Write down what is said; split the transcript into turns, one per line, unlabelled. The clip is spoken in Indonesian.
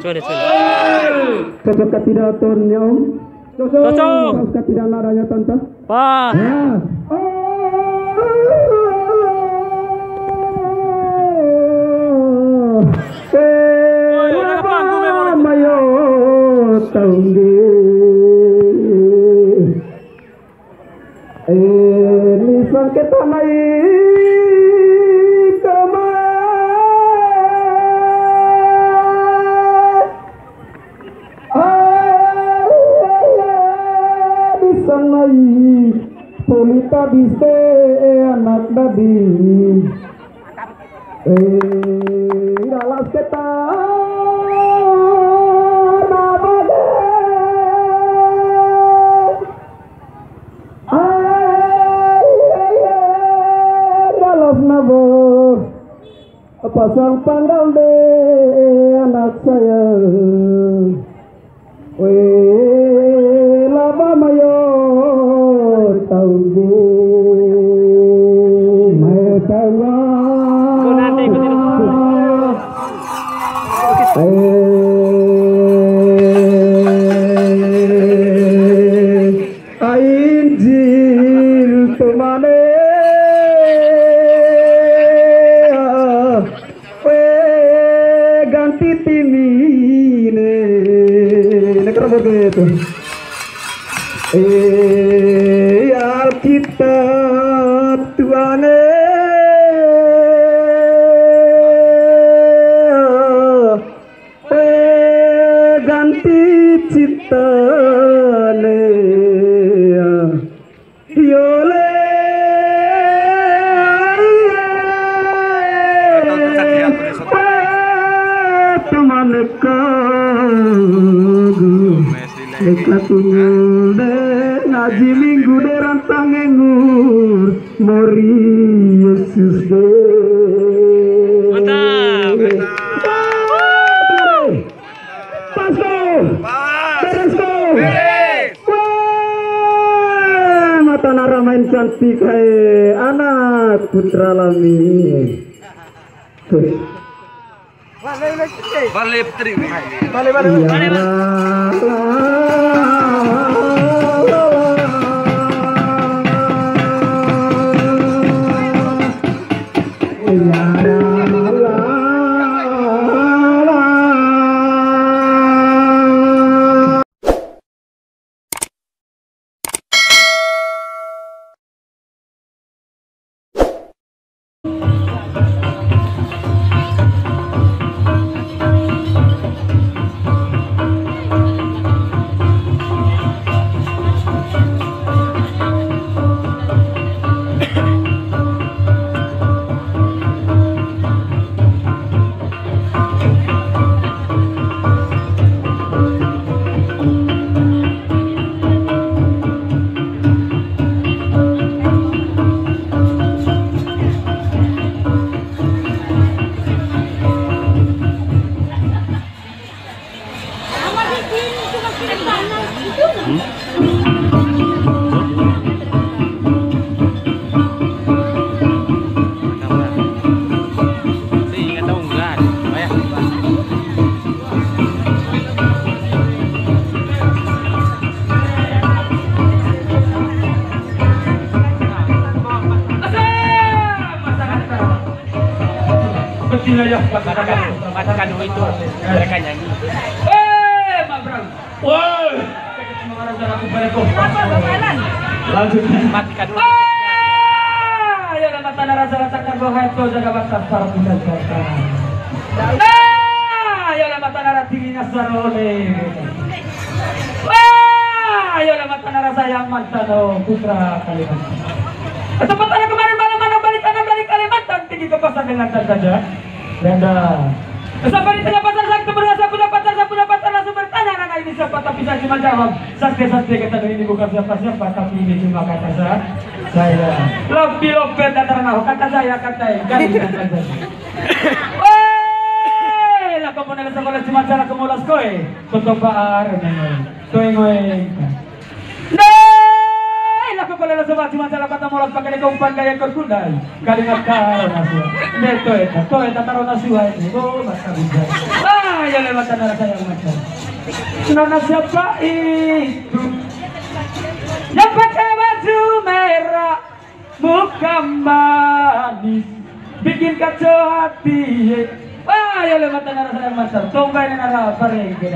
Coba.
Cocok tidak tonnya Om?
Cocok.
Cocok tidak nadanya tante?
Wah.
Ya. Mayo tanggi. Lisan kita mai Polita biste anak nabi dalas kita nabade dalas nabo pasang pandang de anak saya laba mayo tauge mayo tawa
Nanti ikutin
Ainjil tumane ganti timine negara begitu Alkitab Tuane ganti citane yole temanku Lekatunyul de ngaji minggu de rantang engur mori Yesus de
Mantap.
Pasko Beresko mata naramain cantik hai anak putra lami
Balik tri.
Katakan itu mereka nyanyi.
Pak Bram. Woi.
Lanjut matikan dulu.
Ya nama tanah rasa karbohidrat itu jaga batas para penjaga. Ya nama tanah tingginya sarone. Ya nama tanah rasa yang mantan putra Kalimantan. Kesempatan kemarin malam mana balik kanan dari Kalimantan tinggi ke pasar dengan saja. Benda. Sampai di tengah pasar sang keberasa punya pacar langsung bertanya anak ini siapa tapi saya cuma jawab saskia kata ini bukan siapa tapi ini cuma kata saya lebih lopet datang mau kata saya ganti kata weh lah kamu nela sekolah cuma cara kemulas koe kotobar koe ngoe lah kamu nela sekolah cuma salah kata molas pakai umpan gaya kerkundai. Kalimat karo nasua. Beto eta taruh nasua ini. Oh, masa bisa. Ah, ya lewat tanah sayang macam. Nona siapa itu? Yang pakai baju merah, muka manis, bikin kacau hati. Ah, ya lewat tanah sayang macam. Tunggu ini nara apa lagi?